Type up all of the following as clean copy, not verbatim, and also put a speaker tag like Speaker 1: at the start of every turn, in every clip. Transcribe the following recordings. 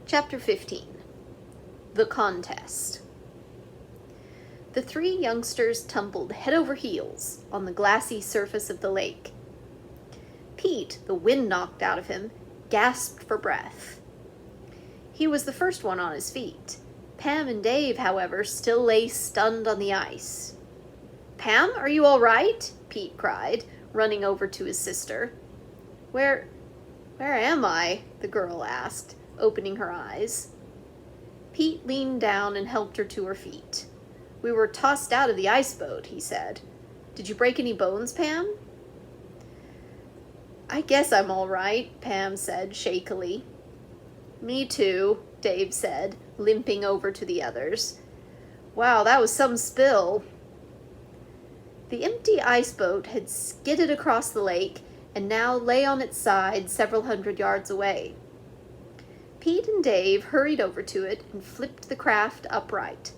Speaker 1: Chapter 15. The Contest. The three youngsters tumbled head over heels on the glassy surface of the lake. Pete, the wind knocked out of him, gasped for breath. He was the first one on his feet. Pam and Dave, however, still lay stunned on the ice. "Pam, are you all right?" Pete cried, running over to his sister. Where am I?" the girl asked, opening her eyes. Pete leaned down and helped her to her feet. "We were tossed out of the ice boat," he said. "Did you break any bones, Pam?" "I guess I'm all right," Pam said shakily. "Me too," Dave said, limping over to the others. "Wow, that was some spill." The empty ice boat had skidded across the lake and now lay on its side several hundred yards away. Pete and Dave hurried over to it and flipped the craft upright.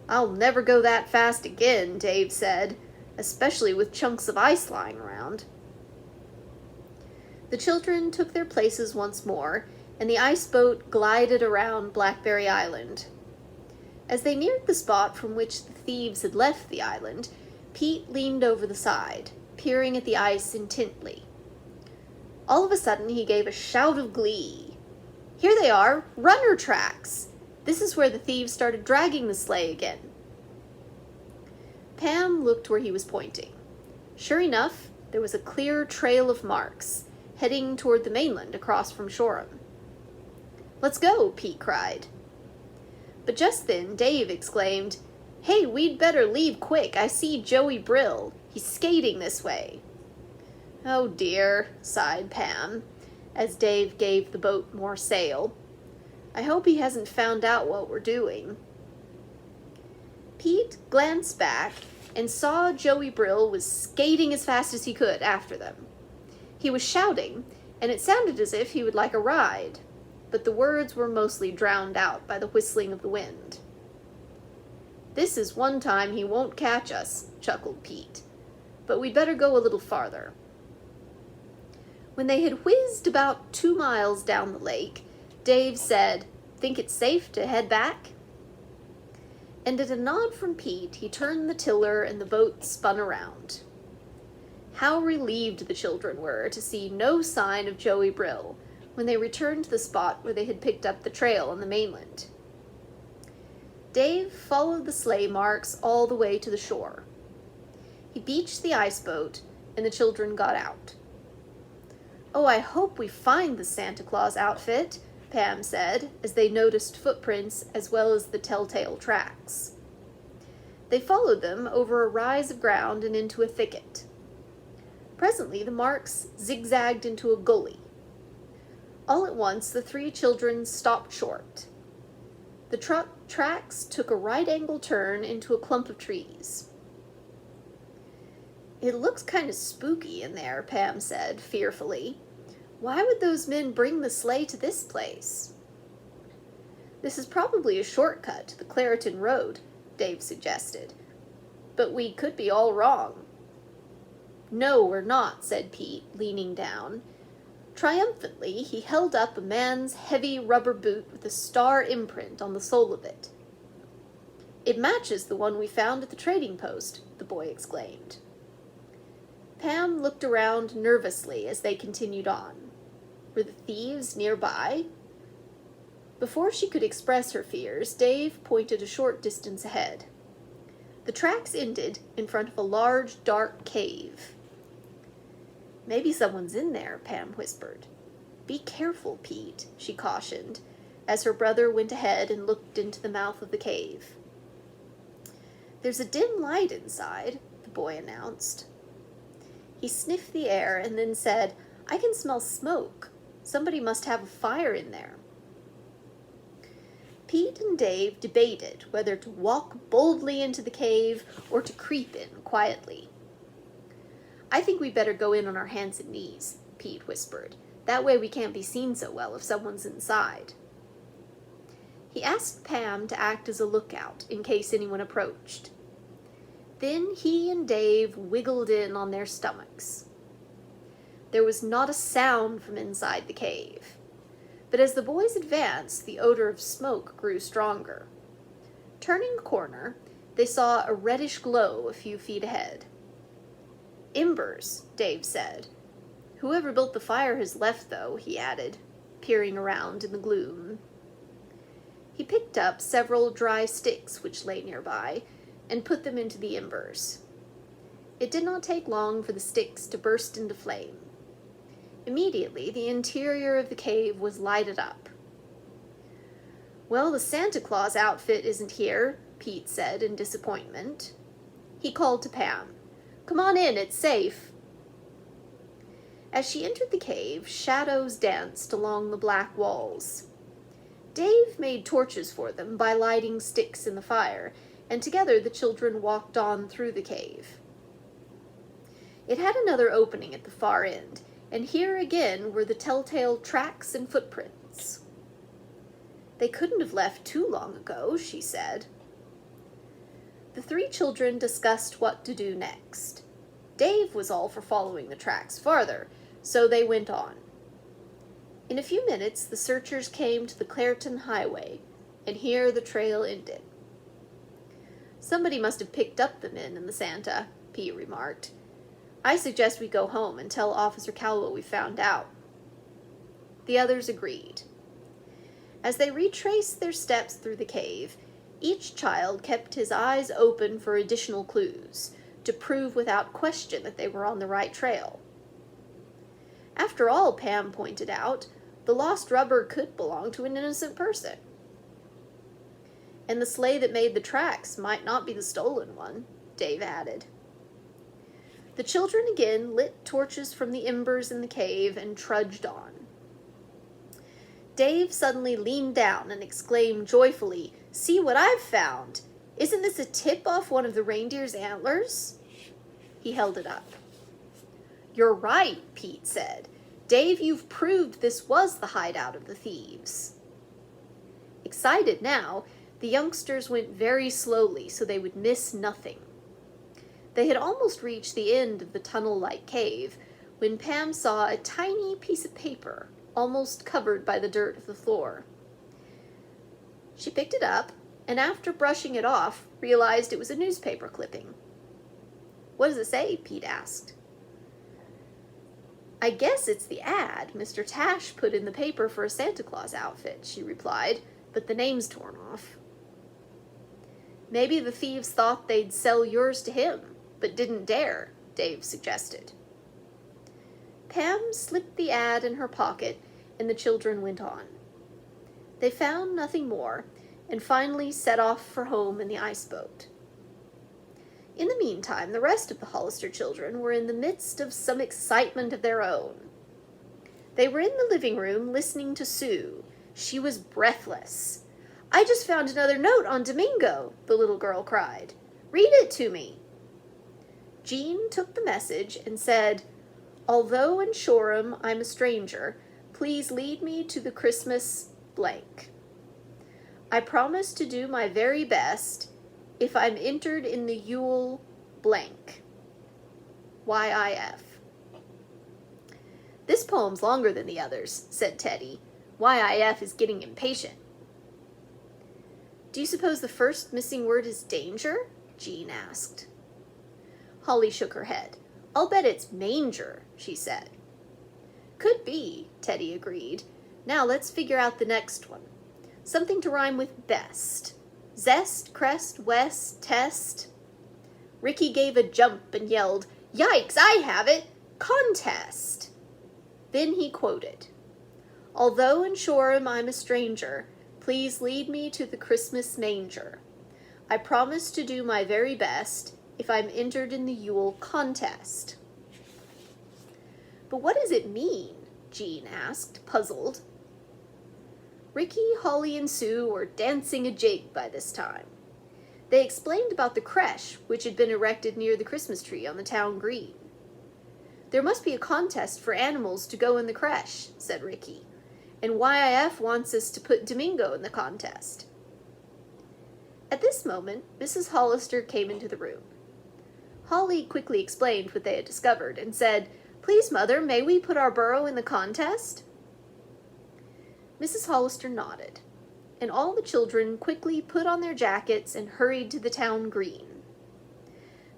Speaker 1: "I'll never go that fast again," Dave said, "especially with chunks of ice lying around." The children took their places once more, and the ice boat glided around Blackberry Island. As they neared the spot from which the thieves had left the island, Pete leaned over the side, peering at the ice intently. All of a sudden he gave a shout of glee. "Here they are! Runner tracks! This is where the thieves started dragging the sleigh again." Pam looked where he was pointing. Sure enough, there was a clear trail of marks, heading toward the mainland across from Shoreham. "Let's go!" Pete cried. But just then Dave exclaimed, "Hey, we'd better leave quick. I see Joey Brill. He's skating this way." "Oh dear," sighed Pam, as Dave gave the boat more sail. "I hope he hasn't found out what we're doing." Pete glanced back and saw Joey Brill was skating as fast as he could after them. He was shouting, and it sounded as if he would like a ride, but the words were mostly drowned out by the whistling of the wind. "This is one time he won't catch us," chuckled Pete, "but we'd better go a little farther." When they had whizzed about 2 miles down the lake, Dave said, "Think it's safe to head back?" And at a nod from Pete, he turned the tiller and the boat spun around. How relieved the children were to see no sign of Joey Brill when they returned to the spot where they had picked up the trail on the mainland. Dave followed the sleigh marks all the way to the shore. He beached the ice boat, and the children got out. "Oh, I hope we find the Santa Claus outfit," Pam said, as they noticed footprints as well as the telltale tracks. They followed them over a rise of ground and into a thicket. Presently the marks zigzagged into a gully. All at once the three children stopped short. The tracks took a right-angle turn into a clump of trees. "It looks kind of spooky in there," Pam said, fearfully. "Why would those men bring the sleigh to this place?" "This is probably a shortcut to the Clareton Road," Dave suggested. "But we could be all wrong." "No, we're not," said Pete, leaning down. Triumphantly, he held up a man's heavy rubber boot with a star imprint on the sole of it. "It matches the one we found at the trading post," the boy exclaimed. Pam looked around nervously as they continued on. Were the thieves nearby? Before she could express her fears, Dave pointed a short distance ahead. The tracks ended in front of a large, dark cave. "Maybe someone's in there," Pam whispered. "Be careful, Pete," she cautioned, as her brother went ahead and looked into the mouth of the cave. "There's a dim light inside," the boy announced. He sniffed the air and then said, "I can smell smoke. Somebody must have a fire in there." Pete and Dave debated whether to walk boldly into the cave or to creep in quietly. "I think we'd better go in on our hands and knees," Pete whispered. "That way we can't be seen so well if someone's inside." He asked Pam to act as a lookout in case anyone approached. Then he and Dave wiggled in on their stomachs. There was not a sound from inside the cave. but as the boys advanced, the odor of smoke grew stronger. Turning a corner, they saw a reddish glow a few feet ahead. "Embers," Dave said. "Whoever built the fire has left, though," he added, peering around in the gloom. He picked up several dry sticks which lay nearby and put them into the embers. It did not take long for the sticks to burst into flame. Immediately, the interior of the cave was lighted up. "Well, the Santa Claus outfit isn't here," Pete said in disappointment. He called to Pam. "Come on in, it's safe." As she entered the cave, shadows danced along the black walls. Dave made torches for them by lighting sticks in the fire, and together the children walked on through the cave. It had another opening at the far end, and here again were the telltale tracks and footprints. "They couldn't have left too long ago," she said. The three children discussed what to do next. Dave was all for following the tracks farther, so they went on. In a few minutes, the searchers came to the Clairton Highway, and here the trail ended. "Somebody must have picked up the men and the Santa," Pete remarked. "I suggest we go home and tell Officer Caldwell we found out." The others agreed. As they retraced their steps through the cave, each child kept his eyes open for additional clues, to prove without question that they were on the right trail. After all, Pam pointed out, the lost rubber could belong to an innocent person. "And the sleigh that made the tracks might not be the stolen one," Dave added. The children again lit torches from the embers in the cave and trudged on. Dave suddenly leaned down and exclaimed joyfully, "See what I've found! Isn't this a tip off one of the reindeer's antlers?" He held it up. "You're right," Pete said. "Dave, you've proved this was the hideout of the thieves." Excited now, the youngsters went very slowly so they would miss nothing. They had almost reached the end of the tunnel-like cave when Pam saw a tiny piece of paper almost covered by the dirt of the floor. She picked it up, and after brushing it off, realized it was a newspaper clipping. "What does it say?" Pete asked. "I guess it's the ad Mr. Tash put in the paper for a Santa Claus outfit," she replied, "but the name's torn off." "Maybe the thieves thought they'd sell yours to him, but didn't dare," Dave suggested. Pam slipped the ad in her pocket, and the children went on. They found nothing more, and finally set off for home in the ice boat. In the meantime, the rest of the Hollister children were in the midst of some excitement of their own. They were in the living room listening to Sue. She was breathless. "I just found another note on Domingo," the little girl cried. "Read it to me." Jean took the message and said, "Although in Shoreham I'm a stranger, please lead me to the Christmas blank. I promise to do my very best if I'm entered in the Yule blank. YIF." "This poem's longer than the others," said Teddy. "YIF is getting impatient." "Do you suppose the first missing word is danger?" Jean asked. Holly shook her head. "I'll bet it's manger," she said. "Could be," Teddy agreed. "Now let's figure out the next one. Something to rhyme with best. Zest, crest, west, test." Ricky gave a jump and yelled, "Yikes, I have it! Contest!" Then he quoted, "Although in Shoreham I'm a stranger, please lead me to the Christmas manger. I promise to do my very best if I'm entered in the Yule contest." "But what does it mean?" Jean asked, puzzled. Ricky, Holly, and Sue were dancing a jig by this time. They explained about the creche, which had been erected near the Christmas tree on the town green. "There must be a contest for animals to go in the creche," said Ricky, "and YIF wants us to put Domingo in the contest." At this moment, Mrs. Hollister came into the room. Holly quickly explained what they had discovered and said, "Please, Mother, may we put our burrow in the contest?" Mrs. Hollister nodded, and all the children quickly put on their jackets and hurried to the town green.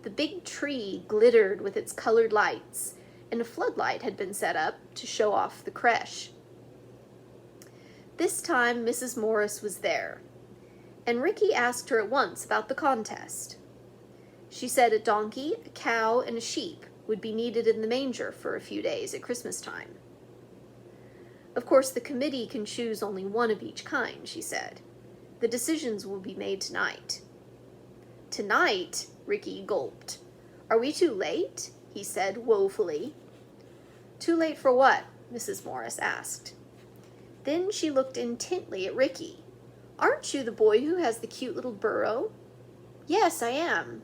Speaker 1: The big tree glittered with its colored lights, and a floodlight had been set up to show off the creche. This time Mrs. Morris was there, and Ricky asked her at once about the contest. She said a donkey, a cow, and a sheep would be needed in the manger for a few days at Christmas time. Of course, the committee can choose only one of each kind, she said. The decisions will be made tonight. Tonight? Ricky gulped. Are we too late? He said woefully. Too late for what? Mrs. Morris asked. Then she looked intently at Ricky. Aren't you the boy who has the cute little burro? Yes, I am.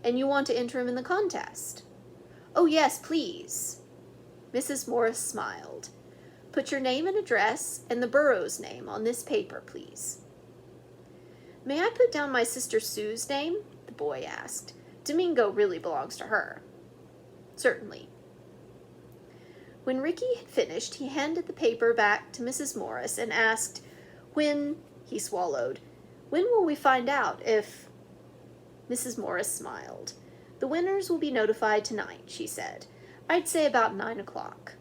Speaker 1: And you want to enter him in the contest? Oh, yes, please. Mrs. Morris smiled. Put your name and address and the burro's name on this paper, please. May I put down my sister Sue's name? The boy asked. Domingo really belongs to her. Certainly. When Ricky had finished, he handed the paper back to Mrs. Morris and asked, he swallowed, when will we find out if... Mrs. Morris smiled. The winners will be notified tonight, she said. I'd say about 9 o'clock.